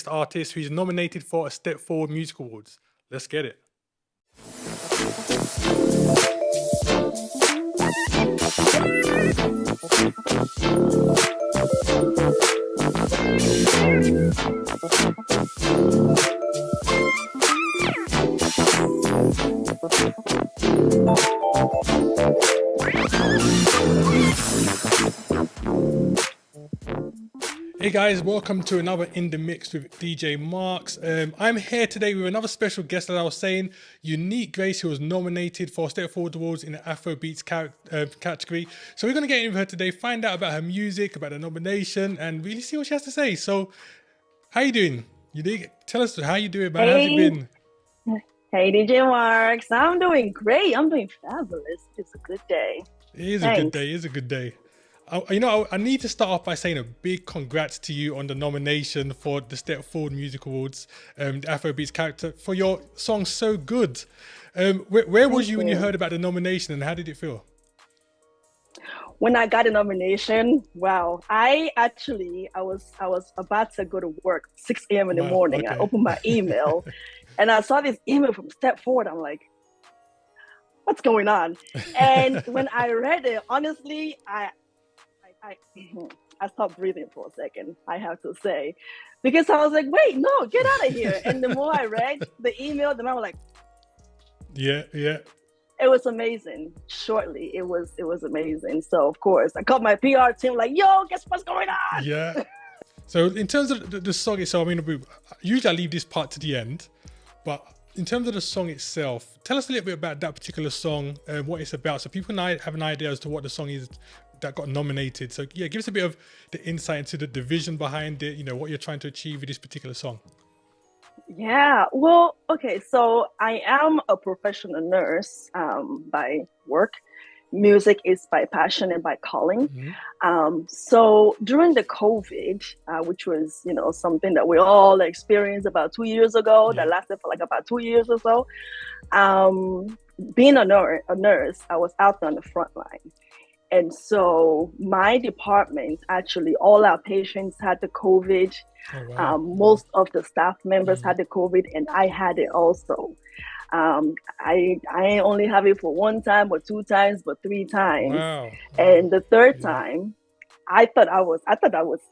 latest artist who's nominated for a Step Forward Music Awards. Let's get it. Hey guys, welcome to another In The Mix with DJ Marx. I'm here today with another special guest, as I was saying, Uniekgrace, who was nominated for Step Forward Awards in the afrobeats category. So we're going to get in with her today, find out about her music, about the nomination, and really see what she has to say. So, how you doing? Tell us how you doing, man. How's it been? Hey DJ Marx, I'm doing great. I'm doing fabulous. It's a good day. It is a good day. It is a good day. I need to start off by saying a big congrats to you on the nomination for the Step Forward Music Awards, the Afrobeats character, for your song So Good. Where was you when you heard about the nomination, and how did it feel? When I got the nomination, wow, I was about to go to work 6 a.m. in the morning. Okay. I opened my email and I saw this email from Step Forward. I'm like, what's going on? And when I read it, honestly, I stopped breathing for a second, I have to say, because I was like, wait, no, get out of here. And the more I read the email, the more I was like, yeah. It was amazing. Shortly, it was amazing. So of course, I called my PR team like, yo, guess what's going on? Yeah. So in terms of the song itself, I mean, usually I leave this part to the end, but in terms of the song itself, tell us a little bit about that particular song, what it's about, so people have an idea as to what the song is that got nominated. So yeah, give us a bit of the insight into the vision behind it, what you're trying to achieve with this particular song. Yeah, well, okay, so I am a professional nurse by work. Music is by passion and by calling. Mm-hmm. So during the COVID, which was, something that we all experienced about 2 years ago, that lasted for like about 2 years or so, being a nurse, I was out on the front line. And so my department, actually, all our patients had the COVID. Oh, wow. Most of the staff members had the COVID, and I had it also. I only have it for 1 time or 2 times, but 3 times. Wow. And the third time, I thought I was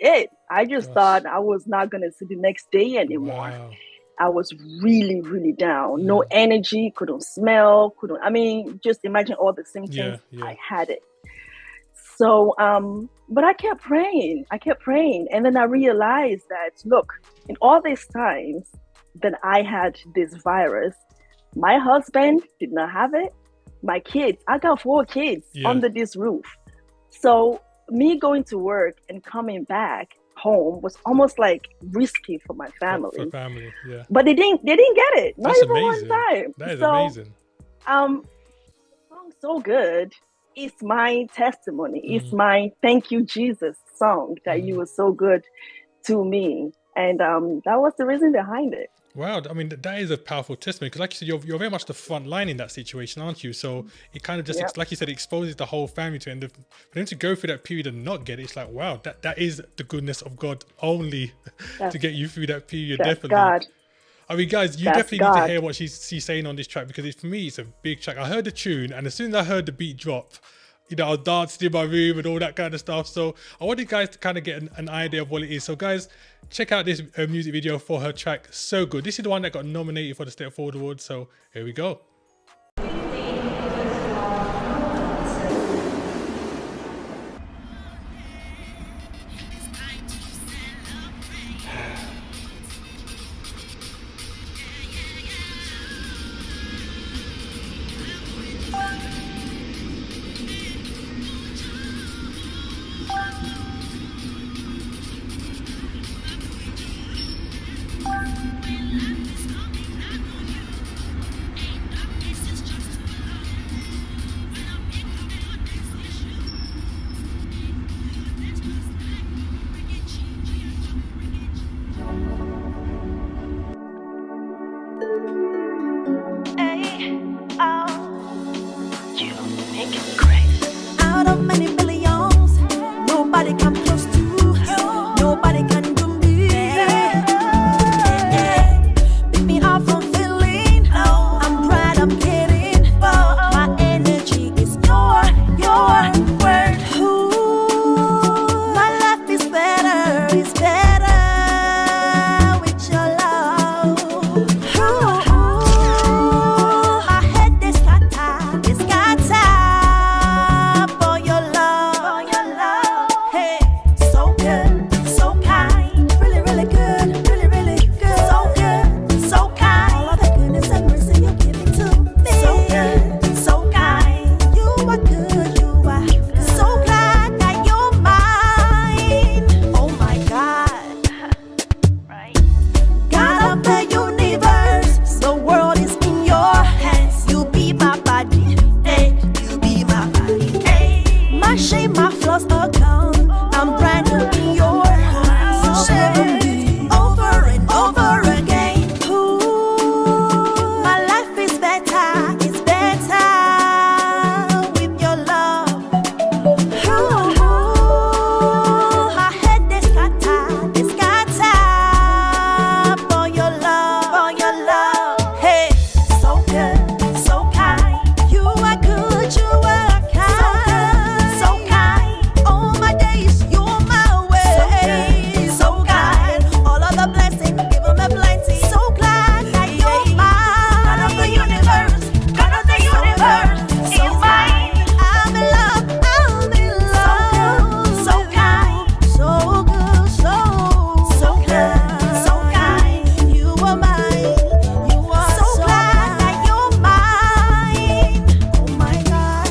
it. I just thought I was not going to see the next day anymore. Wow. I was really, really down. No energy, couldn't smell, just imagine all the symptoms. I had it. So, but I kept praying. And then I realized that, look, in all these times that I had this virus, my husband did not have it. My kids, I got 4 kids under this roof. So me going to work and coming back home was almost like risky for my family. For family, yeah. But they didn't get it. Not even amazing. 1 time. That is amazing. The song's so good. It's my testimony. It's my thank you, Jesus song that you were so good to me. And that was the reason behind it. Wow. I mean, that is a powerful testimony, because like you said, you're very much the front line in that situation, aren't you? So it kind of just, like you said, exposes the whole family to it. And for them to go through that period and not get it, it's like, wow, that is the goodness of God only to get you through that period. That's definitely. God. I mean, guys, you definitely need to hear what she's saying on this track, because for me, it's a big track. I heard the tune, and as soon as I heard the beat drop, I was dancing in my room and all that kind of stuff. So I want you guys to kind of get an idea of what it is. So guys, check out this music video for her track, So Good. This is the one that got nominated for the Step Forward Award. So here we go. of the universe. The world is in your hands. You be my body, hey. You be my body, hey. My shape, my flaws are gone. I'm brand new in your hands. You save me over and over again. Ooh, my life is better. It's better with your love. Ooh, I had this scatter for your love. Hey, so good, so kind. You are good, you are kind. So kind, all my days you're my way. So kind, all of the blessings, give them a plenty. So glad that you're mine. God of the universe, God of the universe, you're mine. I'm in love, I'm in love. So kind, so good, so good, so kind. You are mine, you are so glad that you're mine. Oh my God,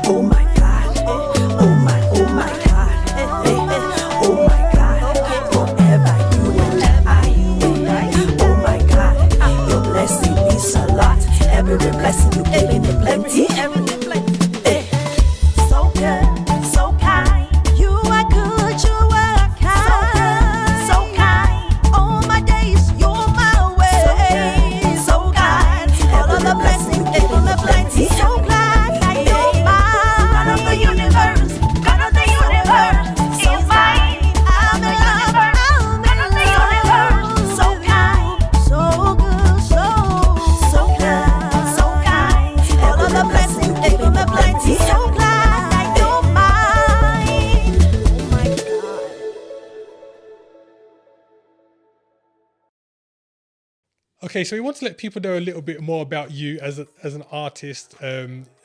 oh my God, oh my God, oh my God, forever you and I. Oh my God, your blessing means a lot. Every blessing you giving me plenty. So good, so kind. You are good, you are kind. So kind, all my days you're my way. So kind, all of the blessings, give them a plenty. So glad that you're mine. God of the universe, God of the universe, you're mine. I'm in love, I'm in love. So kind, so good, so good, so kind. All of the blessings, give them a plenty. So glad that you're mine. Oh my God. Okay, so we want to let people know a little bit more about you as an artist,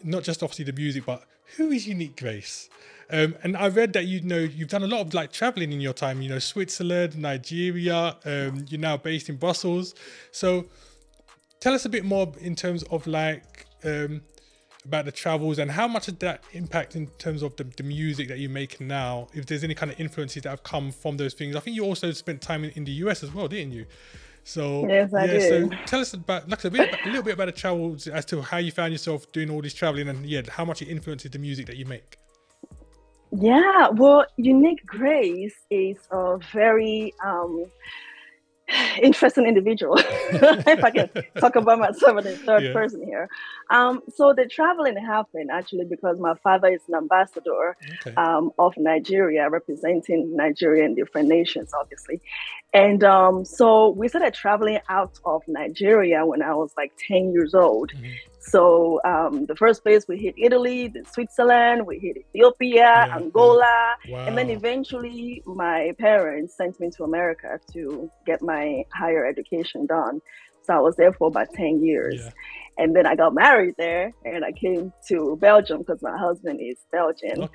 not just obviously the music, but who is Uniekgrace? And I read that you've done a lot of like traveling in your time. Switzerland, Nigeria. You're now based in Brussels. So tell us a bit more in terms of like about the travels and how much of that impact in terms of the music that you're making now. If there's any kind of influences that have come from those things. I think you also spent time in the US as well, didn't you? So Yes, I did. So tell us about like a little bit about the travels as to how you found yourself doing all this traveling and how much it influences the music that you make. Yeah, well, Uniekgrace is a very interesting individual. If I can talk about myself in the third person here. So the traveling happened actually because my father is an ambassador of Nigeria, representing Nigeria in different nations, obviously. And so we started traveling out of Nigeria when I was like 10 years old. So the first place we hit Italy, then Switzerland, we hit Ethiopia, Angola, and then eventually my parents sent me to America to get my higher education done. So I was there for about 10 years. And then I got married there and I came to Belgium because my husband is Belgian,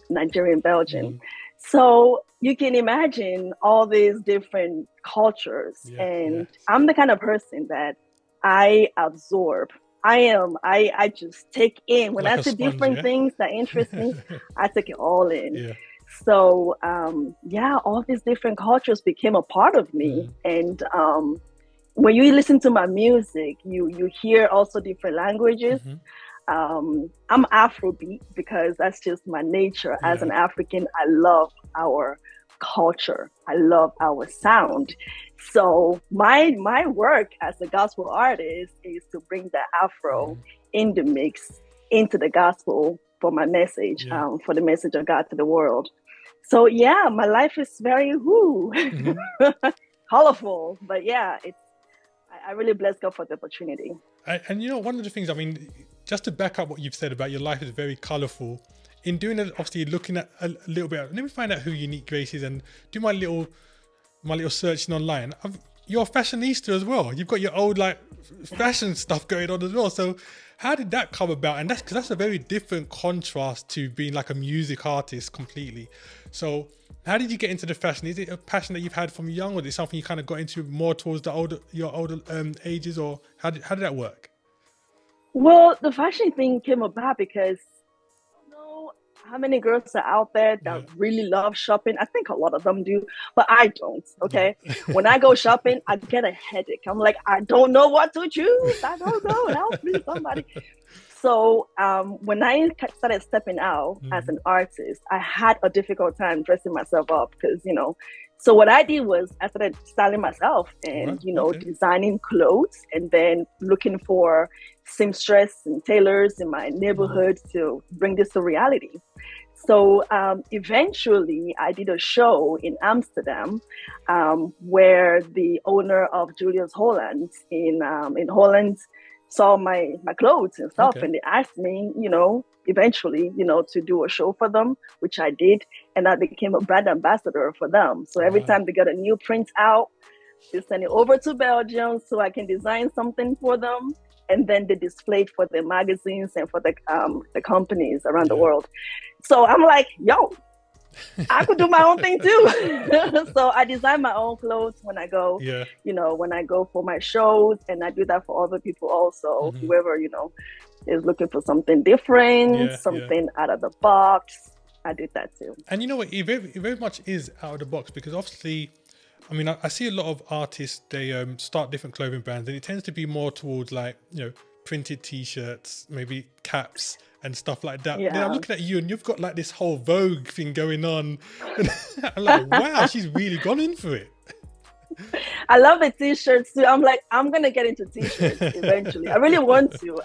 Nigerian Belgian. So you can imagine all these different cultures. And I'm the kind of person that I absorb. I just take in. When like I see different things that interest me, I take it all in. So, all these different cultures became a part of me. And when you listen to my music, you hear also different languages. I'm Afrobeat because that's just my nature. As an African, I love our culture. I love our sound. So my work as a gospel artist is to bring the Afro in the mix into the gospel for my message, for the message of God to the world. So my life is very colorful, but I really bless God for the opportunity. And one of the things, I mean, just to back up what you've said about your life is very colorful. In doing it, obviously looking at a little bit, let me find out who Uniekgrace is and do my little searching online. You're a fashionista as well. You've got your old like fashion stuff going on as well. So how did that come about? And that's because that's a very different contrast to being like a music artist completely. So how did you get into the fashion? Is it a passion that you've had from young, or is it something you kind of got into more towards your older ages, or how did that work? Well, the fashion thing came about because how many girls are out there that really love shopping? I think a lot of them do, but I don't. Okay. When I go shopping, I get a headache. I'm like, I don't know what to choose. I don't know. Help me, somebody. So when I started stepping out as an artist, I had a difficult time dressing myself up because, you know, so what I did was I started styling myself and, you know, designing clothes and then looking for seamstress and tailors in my neighborhood to bring this to reality. So eventually I did a show in Amsterdam where the owner of Julius Holland in Holland saw my clothes and stuff, and they asked me, you know, eventually, you know, to do a show for them, which I did, and I became a brand ambassador for them. So every time they got a new print out, they send it over to Belgium so I can design something for them, and then they display it for the magazines and for the companies around the world. So I'm like, yo, I could do my own thing too. So I design my own clothes when I go, you know, when I go for my shows, and I do that for other people also, whoever, you know, is looking for something different, something out of the box. I did that too. And you know what, it very much is out of the box, because obviously, I mean, I see a lot of artists, they start different clothing brands, and it tends to be more towards like, you know, printed t-shirts, maybe caps and stuff like that. Then I'm looking at you and you've got like this whole Vogue thing going on. I'm like, wow, she's really gone in for it. I love the t-shirts too. I'm like, I'm going to get into t-shirts eventually. I really want to.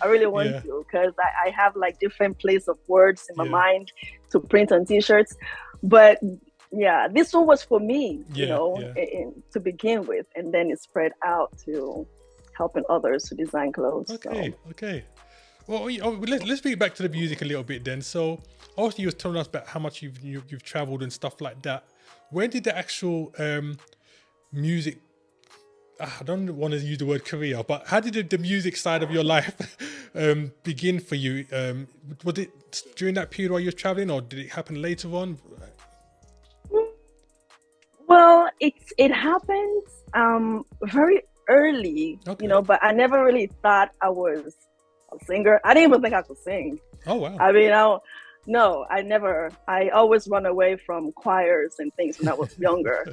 Because I have like different plays of words in my mind to print on t-shirts. But yeah, this one was for me, you know, to begin with. And then it spread out to helping others to design clothes. Okay. Well, let's bring it back to the music a little bit then. So, obviously, you were telling us about how much you've traveled and stuff like that. Where did the actual music? I don't want to use the word career, but how did the music side of your life begin for you? Was it during that period while you were traveling, or did it happen later on? Well, it happened very early, you know, but I never really thought I was a singer. I didn't even think I could sing. Oh, wow. I mean, I always run away from choirs and things when I was younger.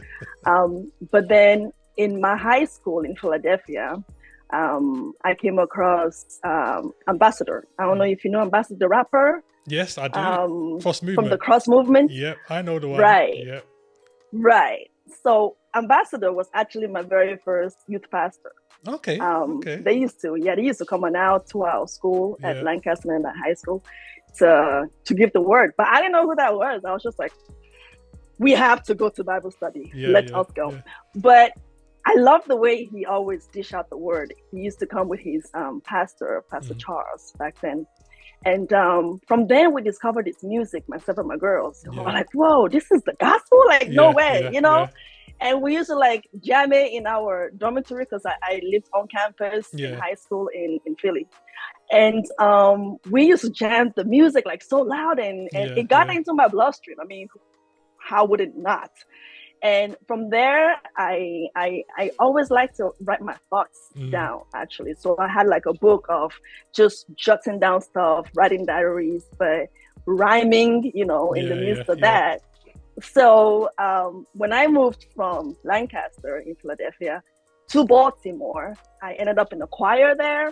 But then in my high school in Philadelphia, I came across Ambassador. I don't know if you know Ambassador the rapper. Yes, I do. Cross movement. From the Cross Movement. Yeah, I know the one. Right. Yeah. Right. So Ambassador was actually my very first youth pastor. Okay. They used to come on out to our school at Lancaster and at high school to give the word. But I didn't know who that was. I was just like, we have to go to Bible study. Let us go. But I love the way he always dish out the word. He used to come with his Pastor Charles back then. And from then we discovered his music, myself and my girls. We're like, whoa, this is the gospel? Like, no way, you know? And we used to like jam it in our dormitory because I lived on campus in high school in Philly. And we used to jam the music like so loud and it got into my bloodstream. I mean, how would it not? And from there, I always like to write my thoughts down, actually. So I had like a book of just jotting down stuff, writing diaries, but rhyming, you know, in the midst of that. So when I moved from Lancaster in Philadelphia to Baltimore, I ended up in a choir there.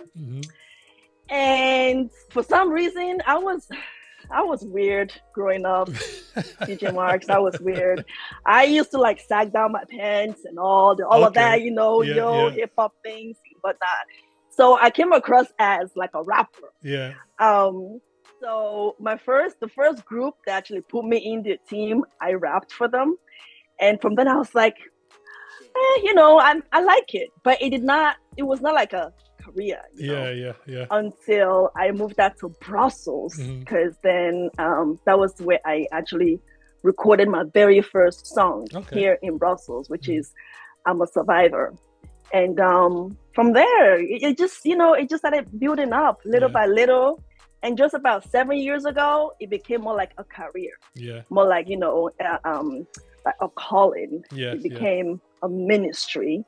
And for some reason, I was weird growing up, DJ Marx. I was weird. I used to like sag down my pants and all of that, you know, hip hop things, but not. So I came across as like a rapper. So the first group that actually put me in the team, I rapped for them, and from then I was like, you know, I like it, but it was not like a career. Until I moved out to Brussels, because then that was where I actually recorded my very first song here in Brussels, which is "I'm a Survivor." And from there, it just started building up little by little. And just about 7 years ago, it became more like a career, more like, you know, like a calling. It became a ministry.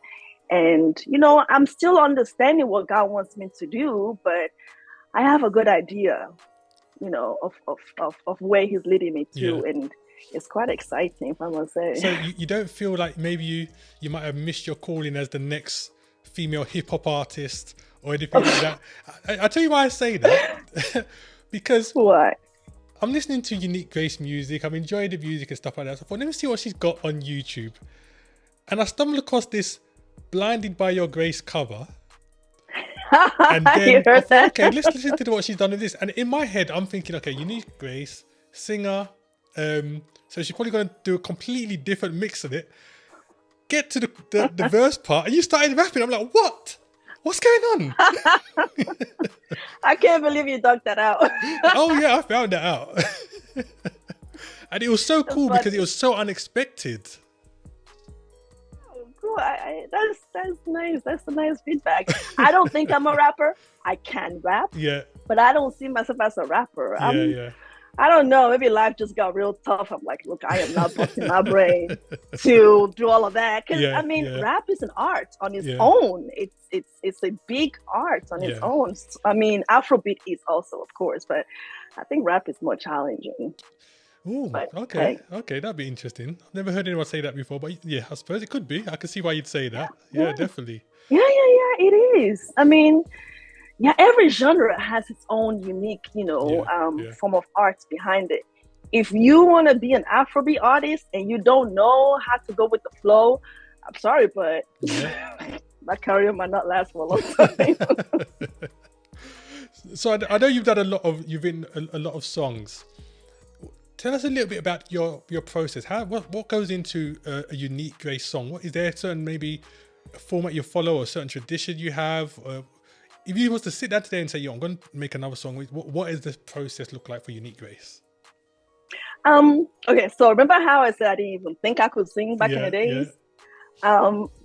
And, you know, I'm still understanding what God wants me to do, but I have a good idea of where he's leading me to, and it's quite exciting, if I must say. So you don't feel like maybe you might have missed your calling as the next female hip hop artist or anything like that? I tell you why I say that. Because What? I'm listening to Uniekgrace music, I'm enjoying the music and stuff like that. So I thought, let me see what she's got on YouTube. And I stumbled across this Blinded by Your Grace cover. And then You heard I thought, that? okay, let's listen to what she's done with this. And in my head, I'm thinking, okay, Uniekgrace, singer, so she's probably going to do a completely different mix of it. Get to the verse part, and you started rapping. I'm like, what? What's going on? I can't believe you dug that out. Oh yeah, I found that out. And it was so cool because it was so unexpected. Oh, cool. That's nice. That's a nice feedback. I don't think I'm a rapper. I can rap, Yeah, but I don't see myself as a rapper. yeah. I don't know. Maybe life just got real tough. I'm like, look, I am not busting my brain to do all of that. Because Yeah, I mean, yeah. rap is an art on its Yeah. own. It's a big art on its Yeah. own. I mean, Afrobeat is also, of course, but I think rap is more challenging. Ooh, But, okay, hey. okay, that'd be interesting. I've never heard anyone say that before, but yeah, I suppose it could be. I can see why you'd say that. Yeah, definitely. Yeah, it is. I mean, yeah, every genre has its own unique, form of art behind it. If you want to be an Afrobeat artist and you don't know how to go with the flow, I'm sorry, but that career might not last for a long time. So I know you've written a lot of songs. Tell us a little bit about your process. What goes into a Uniekgrace song? What is there a certain maybe a format you follow or a certain tradition you have? If you was to sit down today and say, "Yo, I'm going to make another song," what does the process look like for Uniekgrace? Okay, so remember how I said I didn't even think I could sing back in the days?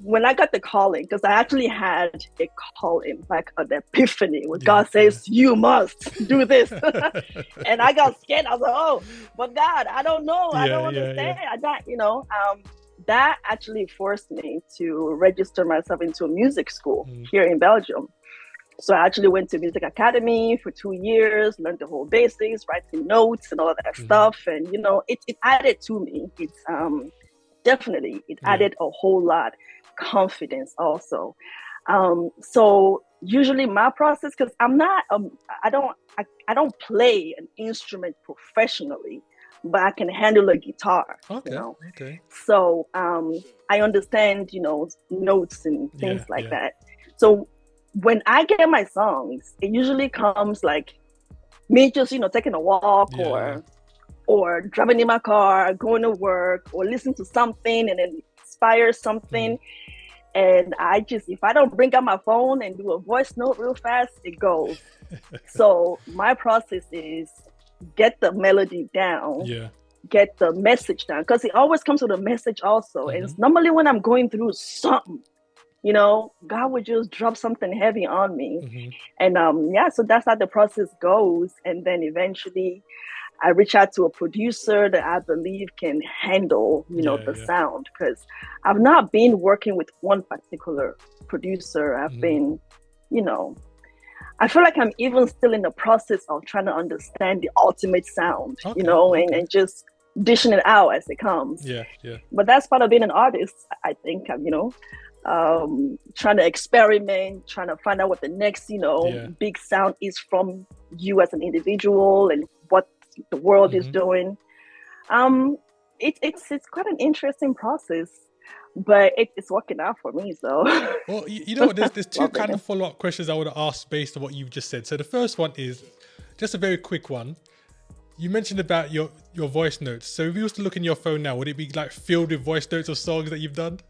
When I got the calling, because I actually had a calling, like an epiphany, where God says, you must do this. And I got scared. I was like, oh, but God, I don't know. I don't understand. I don't, that actually forced me to register myself into a music school here in Belgium. So I actually went to music academy for 2 years, learned the whole basics, writing notes and all that stuff. And, it added to me. It's definitely, it added a whole lot. Confidence also. So usually my process, because I'm not, I don't play an instrument professionally, but I can handle a guitar. Okay. Okay. So I understand, notes and things like that. So when I get my songs, it usually comes like me just, taking a walk or driving in my car, going to work, or listen to something and then inspire something. And if I don't bring out my phone and do a voice note real fast, it goes. So my process is get the melody down, get the message down, because it always comes with a message also. And it's normally when I'm going through something, God would just drop something heavy on me. And so that's how the process goes. And then eventually I reach out to a producer that I believe can handle, the sound, because I've not been working with one particular producer. I've been, I feel like I'm even still in the process of trying to understand the ultimate sound, and just dishing it out as it comes. But that's part of being an artist. I think, trying to experiment, trying to find out what the next, big sound is from you as an individual and what the world is doing. It's quite an interesting process, but it's working out for me. So, well, you know what? There's two kind of follow-up questions I want to ask based on what you've just said. So the first one is just a very quick one. You mentioned about your voice notes. So if you was to look in your phone now, would it be like filled with voice notes of songs that you've done?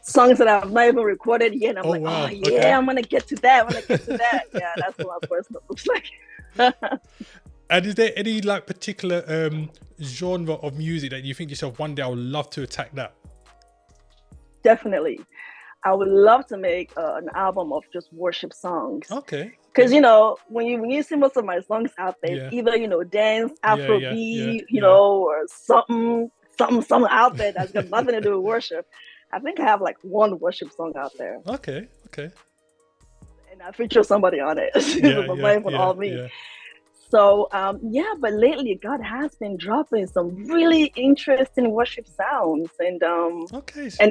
Songs that I've not even recorded yet. I'm wow. Okay. I'm gonna get to that. Yeah, that's what my voice note looks like. And is there any like particular genre of music that you think yourself, one day I would love to attack that? Definitely. I would love to make an album of just worship songs. Okay. Because when you see most of my songs out there, it's either dance, Afrobeat, or something out there that's got nothing to do with worship. I think I have like one worship song out there. Okay. And I feature somebody on it, but not even all me. Yeah. So but lately God has been dropping some really interesting worship sounds, and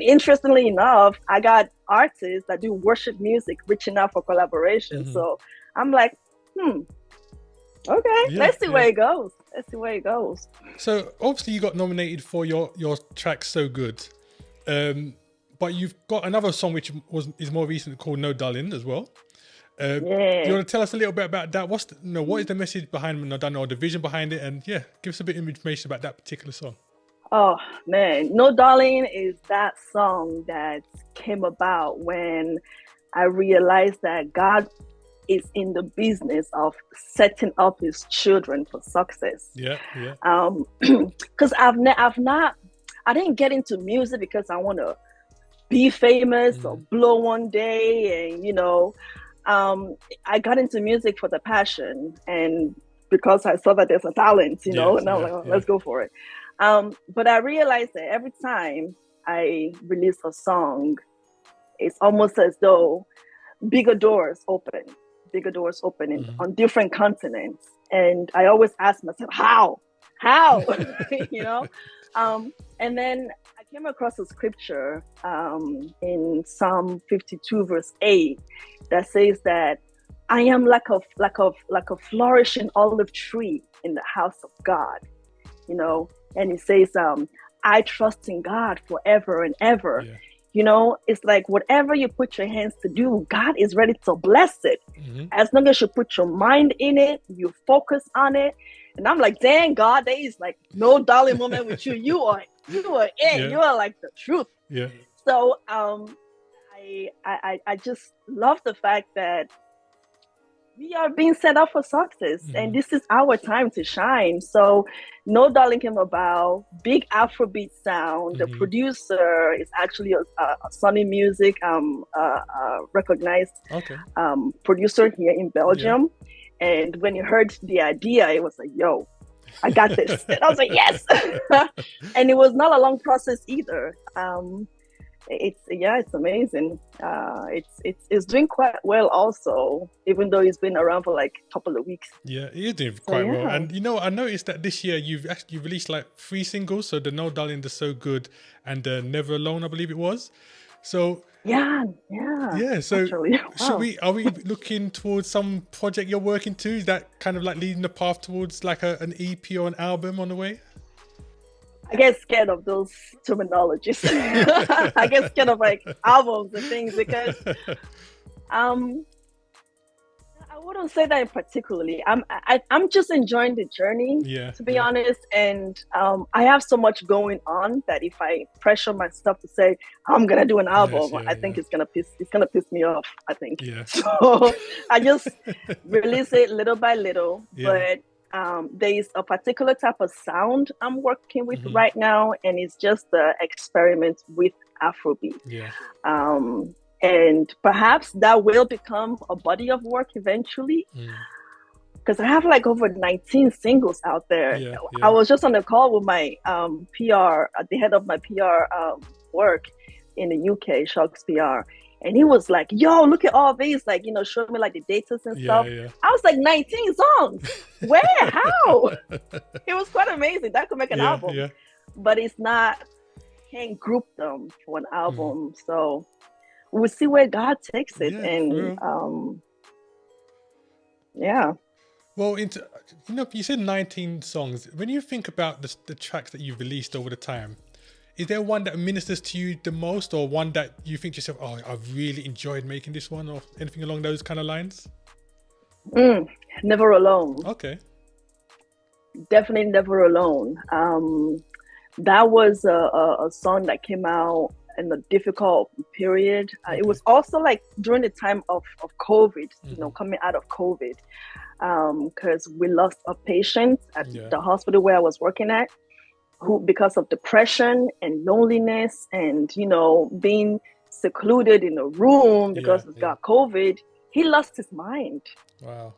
interestingly enough, I got artists that do worship music reaching out for collaboration. So I'm like, okay, let's see where it goes. So obviously you got nominated for your track "So Good," but you've got another song which is more recent called "No Darling" as well. Do you want to tell us a little bit about that? What is the message behind No Darling, or the vision behind it? And give us a bit of information about that particular song. Oh man, No Darling is that song that came about when I realized that God is in the business of setting up his children for success. Because I didn't get into music because I want to be famous or blow one day, and I got into music for the passion and because I saw that there's a talent, and I'm like, let's go for it. But I realized that every time I release a song, it's almost as though bigger doors opening on different continents. And I always ask myself, how? And then I came across a scripture in Psalm 52 verse 8 that says that I am like a flourishing olive tree in the house of God, and it says, I trust in God forever and ever. It's like whatever you put your hands to do, God is ready to bless it. As long as you put your mind in it, you focus on it. And I'm like, dang, God, there is like no darling moment with you. You are it. You are like the truth. So I just love the fact that we are being set up for success, and this is our time to shine. So No Darling came about, big afrobeat sound. The producer is actually a Sony Music recognized producer here in Belgium. And when he heard the idea, it was like, yo, I got this. And I was like, yes. And it was not a long process either. It's amazing. It's doing quite well also, even though it's been around for like a couple of weeks. Yeah, it is doing quite well. And I noticed that this year you've released like 3 singles. So the No Darling, the So Good, and Never Alone, I believe it was. So yeah. So actually, wow. are we looking towards some project you're working to? Is that kind of like leading the path towards like an EP or an album on the way? I get scared of those terminologies. I get scared of like albums and things because I wouldn't say that particularly. I'm just enjoying the journey, to be honest. And I have so much going on that if I pressure myself to say I'm gonna do an album, I think it's gonna piss me off. I think. So I just release it little by little, but. There is a particular type of sound I'm working with right now, and it's just the experiment with Afrobeat. And perhaps that will become a body of work eventually, because I have like over 19 singles out there. I was just on a call with my PR, the head of my PR work in the UK, Shocks PR. And he was like, yo, look at all these, like, show me like the datas and stuff. I was like, 19 songs. Where? How? It was quite amazing. That could make an album. But it's not, can't group them for an album. So we'll see where God takes it. Well, you said 19 songs. When you think about the tracks that you've released over the time, is there one that ministers to you the most, or one that you think to yourself, oh, I've really enjoyed making this one, or anything along those kind of lines? Never Alone. Okay. Definitely Never Alone. That was a song that came out in a difficult period. It was also like during the time of COVID, coming out of COVID, because we lost a patient at the hospital where I was working at, who, because of depression and loneliness and, being secluded in a room because he's got COVID, he lost his mind. Wow.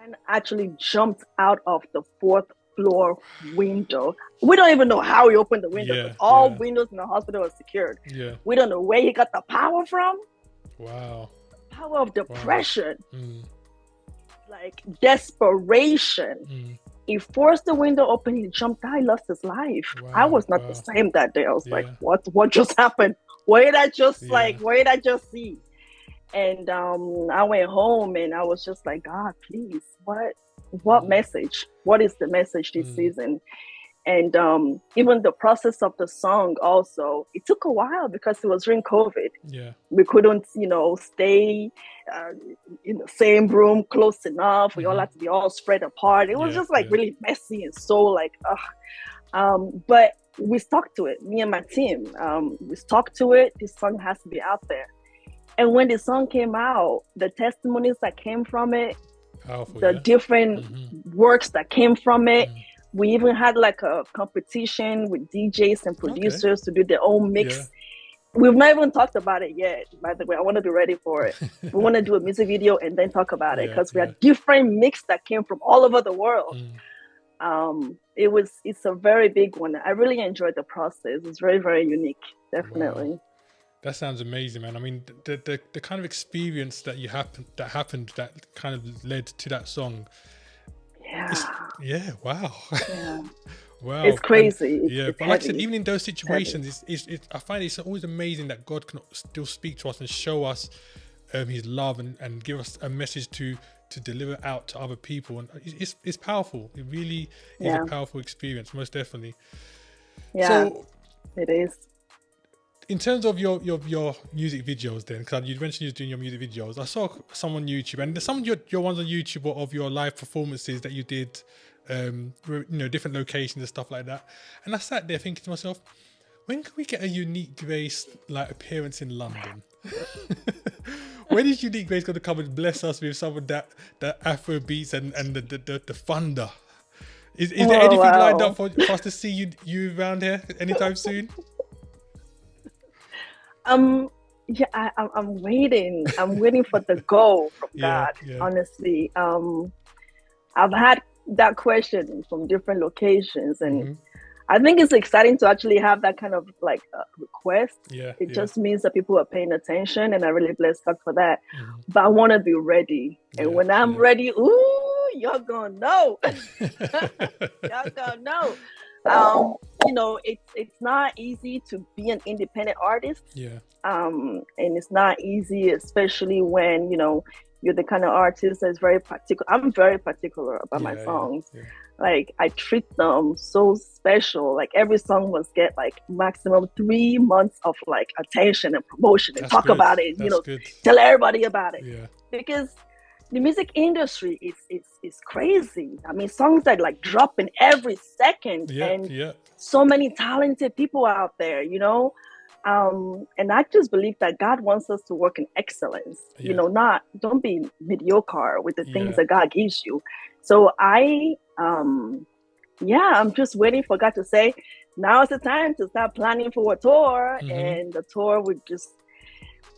And actually jumped out of the 4th floor window. We don't even know how he opened the window, because all windows in the hospital are secured. We don't know where he got the power from. Wow. power of depression, like desperation. He forced the window open, he jumped out, he lost his life. I was not the same that day. I was like, what just happened? What did I just see? And I went home and I was just like, God, please, what message? What is the message this season? And even the process of the song also, it took a while because it was during COVID. Yeah. We couldn't, stay in the same room close enough. We all had to be all spread apart. It was just like really messy and so like, but we stuck to it. Me and my team, we stuck to it. This song has to be out there. And when the song came out, the testimonies that came from it, powerful, the different works that came from it. We even had like a competition with DJs and producers to do their own mix. Yeah. We've not even talked about it yet, by the way. I want to be ready for it. We want to do a music video and then talk about it because we had different mix that came from all over the world. It's a very big one. I really enjoyed the process. It's very, very unique, definitely. Wow. That sounds amazing, man. I mean, the kind of experience that happened that kind of led to that song. Wow. Yeah. Wow. It's crazy. But like I said, even in those situations, I find it's always amazing that God can still speak to us and show us his love and give us a message to deliver out to other people. And it's powerful. It really is a powerful experience, most definitely. Yeah, so, it is. In terms of your music videos then, because you mentioned you were doing your music videos, I saw some on YouTube, and some of your ones on YouTube were of your live performances that you did, different locations and stuff like that. And I sat there thinking to myself, when can we get a Uniekgrace like appearance in London? When is Uniekgrace going to come and bless us with some of that afrobeats and the thunder? Is there anything lined up for us to see you around here anytime soon? I'm waiting. I'm waiting for the go from God. Honestly, I've had that question from different locations, and I think it's exciting to actually have that kind of like request. It just means that people are paying attention, and I really bless God for that. But I want to be ready, and when I'm ready, you're gonna know. Y'all gonna know. It's not easy to be an independent artist. And it's not easy, especially when, you're the kind of artist that's very particular. I'm very particular about my songs. Like, I treat them so special. Like, every song must get like maximum 3 months of like attention and promotion and talk about it, tell everybody about it. Because the music industry is crazy. I mean, songs that like drop in every second, and so many talented people out there, and I just believe that God wants us to work in excellence. Don't be mediocre with the things that God gives you. So I'm just waiting for God to say, now is the time to start planning for a tour, and the tour would just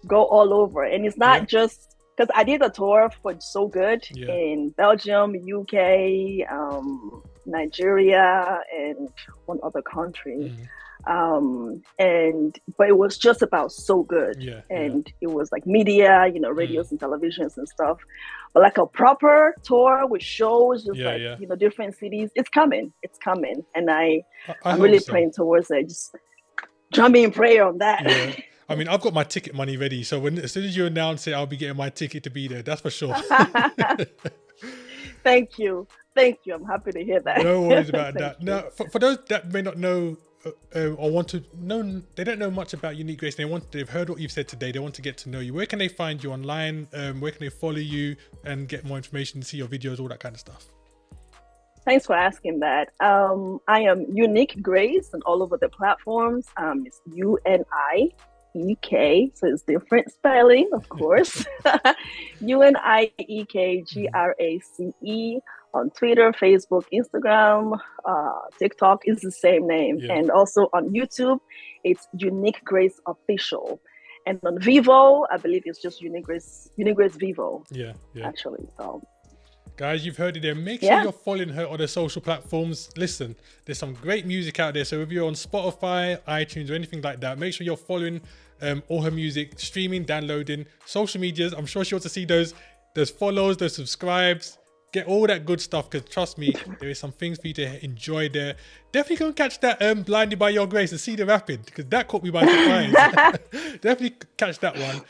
go all over. And it's not just because I did a tour for So Good in Belgium, UK, Nigeria, and one other country. But it was just about So Good. It was like media, radios and televisions and stuff. But like a proper tour with shows, just different cities, it's coming. And I'm really praying towards it. Just jump in prayer on that. I mean, I've got my ticket money ready, so as soon as you announce it, I'll be getting my ticket to be there. That's for sure. Thank you. I'm happy to hear that. No worries about that. Now, for those that may not know or want to know, they don't know much about Uniekgrace. They've heard what you've said today. They want to get to know you. Where can they find you online? Where can they follow you and get more information, see your videos, all that kind of stuff? Thanks for asking that. I am Uniekgrace on all over the platforms. It's UNIEK, so it's different spelling, of course. UNIEKGRACE on Twitter, Facebook, Instagram, TikTok is the same name. And also on YouTube, it's Uniekgrace Official. And on Vivo, I believe it's just Uniekgrace Vivo. Actually, so. Guys, you've heard it there. Make sure you're following her on the social platforms. Listen, there's some great music out there. So if you're on Spotify, iTunes, or anything like that, make sure you're following all her music, streaming, downloading, social medias. I'm sure she wants to see those follows, those subscribes. Get all that good stuff, because trust me, there is some things for you to enjoy there. Definitely go and catch that Blinded by Your Grace and see the rapping, because that caught me by surprise. Definitely catch that one.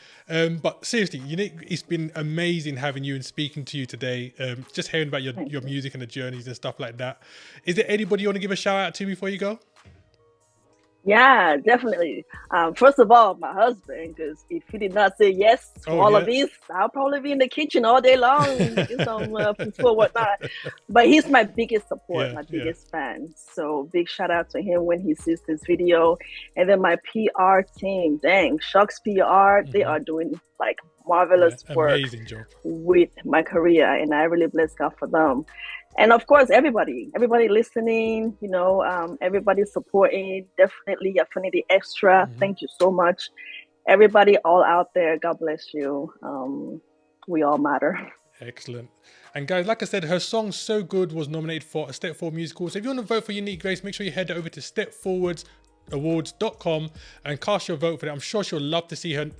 But seriously, Unique, it's been amazing having you and speaking to you today. Just hearing about your music and the journeys and stuff like that. Is there anybody you want to give a shout out to before you go? Yeah, definitely. First of all, my husband, because if he did not say yes to all of this, I'll probably be in the kitchen all day long, do some food or whatnot. But he's my biggest support, my biggest fan. So big shout out to him when he sees this video. And then my PR team, dang, Shucks PR, they are doing like marvelous work amazing job with my career, and I really bless God for them. And of course, everybody listening, you know, everybody supporting, definitely Affinity Extra. Thank you so much. Everybody all out there, God bless you. We all matter. Excellent. And guys, like I said, her song So Good was nominated for a Step Forward musical. So if you want to vote for Uniekgrace, make sure you head over to stepforwardsawards.com and cast your vote for it. I'm sure she'll love to see her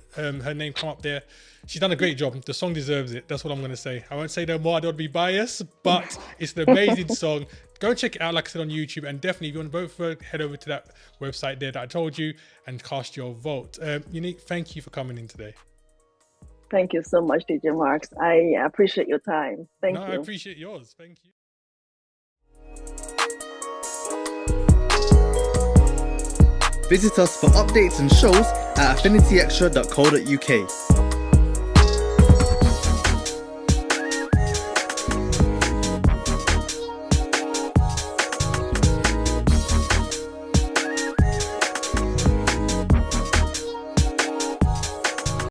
name come up there. She's done a great job. The song deserves it. That's what I'm going to say. I won't say no more. I don't want to be biased, but it's an amazing song. Go and check it out, like I said, on YouTube. And definitely, if you want to vote for her, head over to that website there that I told you and cast your vote. Unique, thank you for coming in today. Thank you so much, DJ Marx. I appreciate your time. Thank you. I appreciate yours. Thank you. Visit us for updates and shows at affinityextra.co.uk.